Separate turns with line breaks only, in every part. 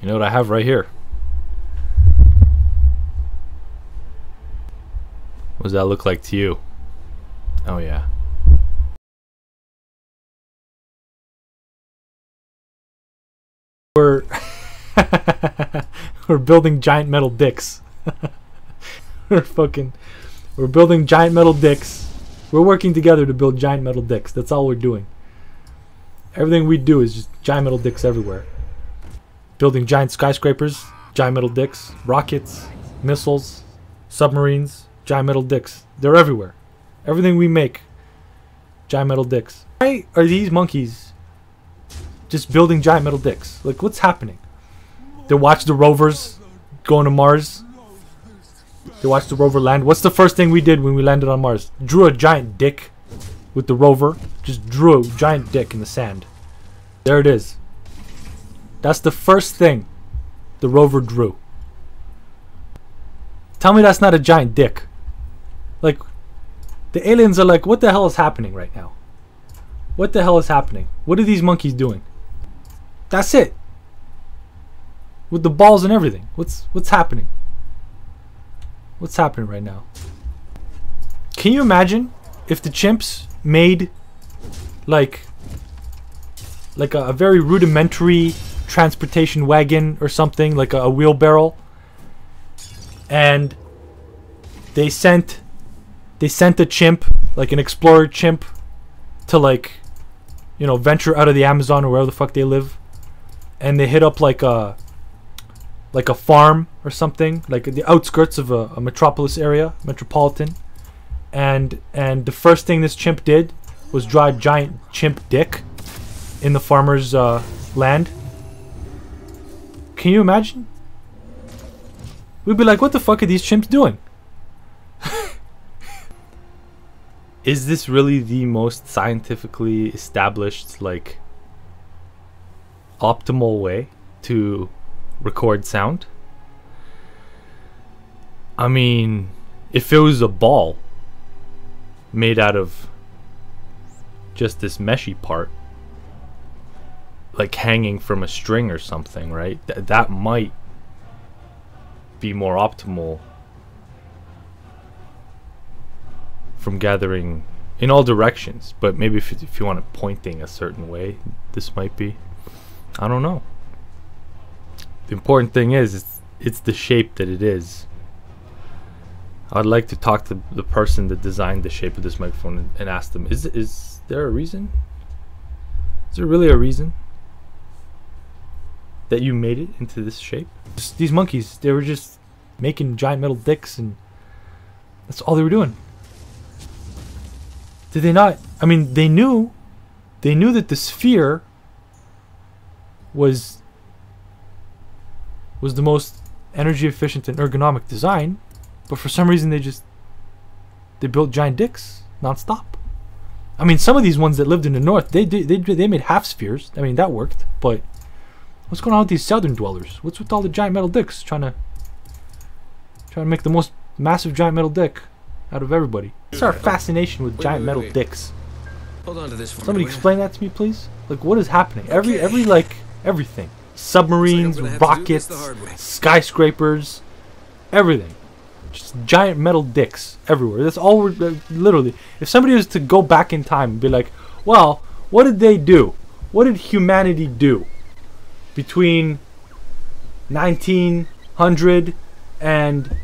You know what I have right here? What does that look like to you? Oh yeah. We're we're building giant metal dicks. We're building giant metal dicks. We're working together to build giant metal dicks. That's all we're doing. Everything we do is just giant metal dicks everywhere. Building giant skyscrapers, giant metal dicks, rockets, missiles, submarines, giant metal dicks. They're everywhere. Everything we make, giant metal dicks. Why are these monkeys just building giant metal dicks? Like, what's happening? They watch the rovers going to Mars. They watched the rover land. What's the first thing we did when we landed on Mars? Drew a giant dick with the rover. Just drew a giant dick in the sand. There it is. That's the first thing the rover drew. Tell me that's not a giant dick. Like, the aliens are like, what the hell is happening right now? What the hell is happening? What are these monkeys doing? That's it. With the balls and everything. What's happening? What's happening right now? Can you imagine if the chimps made like a very rudimentary transportation wagon or something, like a wheelbarrow, and they sent a chimp, like an explorer chimp, to, like, you know, venture out of the Amazon or wherever the fuck they live, and they hit up like a farm or something, like the outskirts of a metropolitan, and the first thing this chimp did was draw a giant chimp dick in the farmer's land. Can you imagine? We'd be like, what the fuck are these chimps doing? Is this really the most scientifically established, like, optimal way to record sound? I mean, if it was a ball made out of just this meshy part, like hanging from a string or something, right? That might be more optimal from gathering in all directions. But maybe if you want it pointing a certain way, this might be. I don't know. The important thing is it's the shape that it is. I'd like to talk to the person that designed the shape of this microphone and ask them, is there a reason? Is there really a reason that you made it into this shape? These monkeys, they were just making giant metal dicks, and that's all they were doing. Did they not? I mean, they knew that the sphere was the most energy efficient and ergonomic design, but for some reason they built giant dicks nonstop. I mean, some of these ones that lived in the north, they made half spheres. I mean, that worked. But what's going on with these southern dwellers? What's with all the giant metal dicks trying to make the most massive giant metal dick out of everybody? What's our fascination with giant metal dicks?
Hold on to this for
Somebody
me,
explain that to me, please. Like, what is happening? Every like everything. Submarines, rockets, skyscrapers, everything. Just giant metal dicks everywhere. That's all we're literally. If somebody was to go back in time and be like, well, what did they do? What did humanity do between 1900 and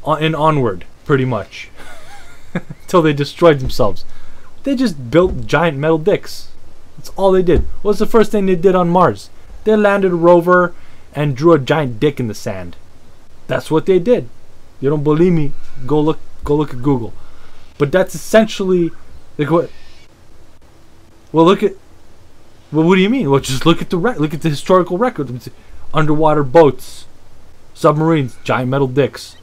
onward, pretty much, until they destroyed themselves? They just built giant metal dicks. That's all they did. What's the first thing they did on Mars? They landed a rover and drew a giant dick in the sand. That's what they did. You don't believe me? Go look at Google. But that's essentially like what. Well, look at. Well, what do you mean? Well, just look at the historical record. Underwater boats, submarines, giant metal dicks.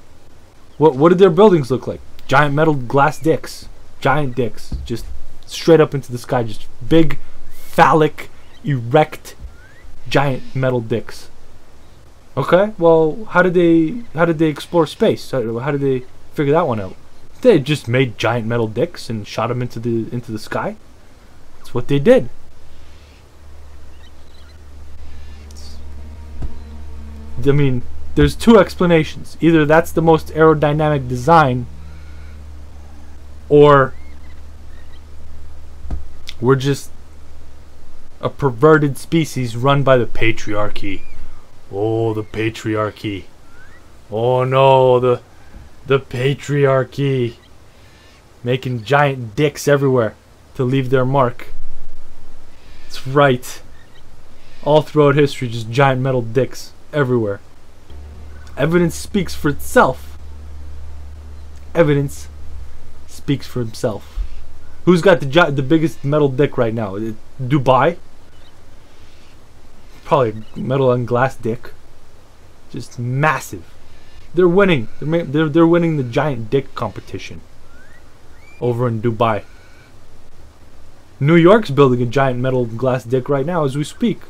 What did their buildings look like? Giant metal glass dicks, giant dicks, just straight up into the sky, just big, phallic, erect, giant metal dicks. Okay, well, how did they explore space? How did they figure that one out? They just made giant metal dicks and shot them into the sky. That's what they did. I mean, there's two explanations. Either that's the most aerodynamic design, or we're just a perverted species run by the patriarchy. Oh, the patriarchy. Oh no, the patriarchy. Making giant dicks everywhere to leave their mark. That's right. All throughout history, just giant metal dicks everywhere. Evidence speaks for itself. Evidence speaks for himself. Who's got the biggest metal dick right now? Dubai? Probably metal and glass dick. Just massive. They're winning. They're winning the giant dick competition over in Dubai. New York's building a giant metal and glass dick right now as we speak.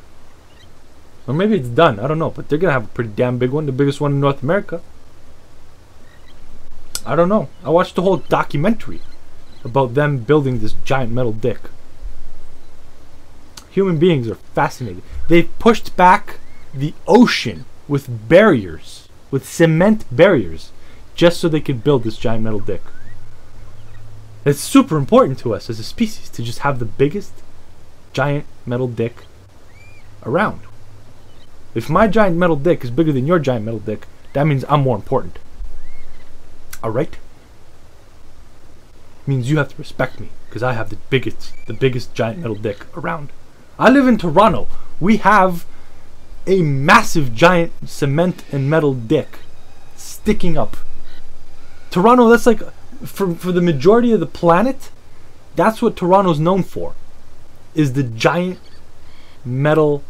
Or maybe it's done. I don't know. But they're going to have a pretty damn big one. The biggest one in North America. I don't know. I watched the whole documentary about them building this giant metal dick. Human beings are fascinated. They've pushed back the ocean with barriers. With cement barriers. Just so they could build this giant metal dick. It's super important to us as a species to just have the biggest giant metal dick around. If my giant metal dick is bigger than your giant metal dick, that means I'm more important. Alright? Means you have to respect me because I have the biggest giant metal dick around. I live in Toronto. We have a massive giant cement and metal dick sticking up. Toronto, that's like for the majority of the planet, that's what Toronto's known for. Is the giant metal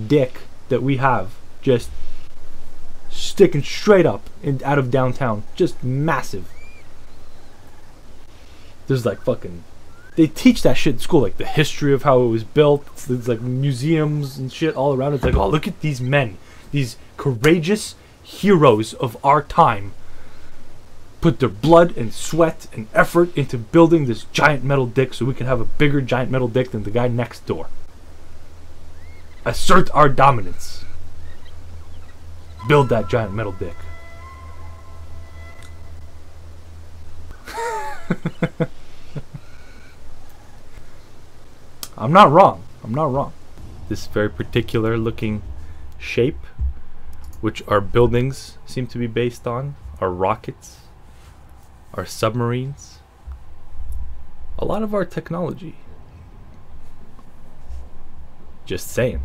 dick that we have just sticking straight up out of downtown. Just massive. There's like fucking... They teach that shit in school, like the history of how it was built. There's like museums and shit all around. It's like, oh, look at these men. These courageous heroes of our time put their blood and sweat and effort into building this giant metal dick so we can have a bigger giant metal dick than the guy next door. Assert our dominance. Build that giant metal dick. I'm not wrong. I'm not wrong. This very particular looking shape, which our buildings seem to be based on, our rockets, our submarines, a lot of our technology. Just saying.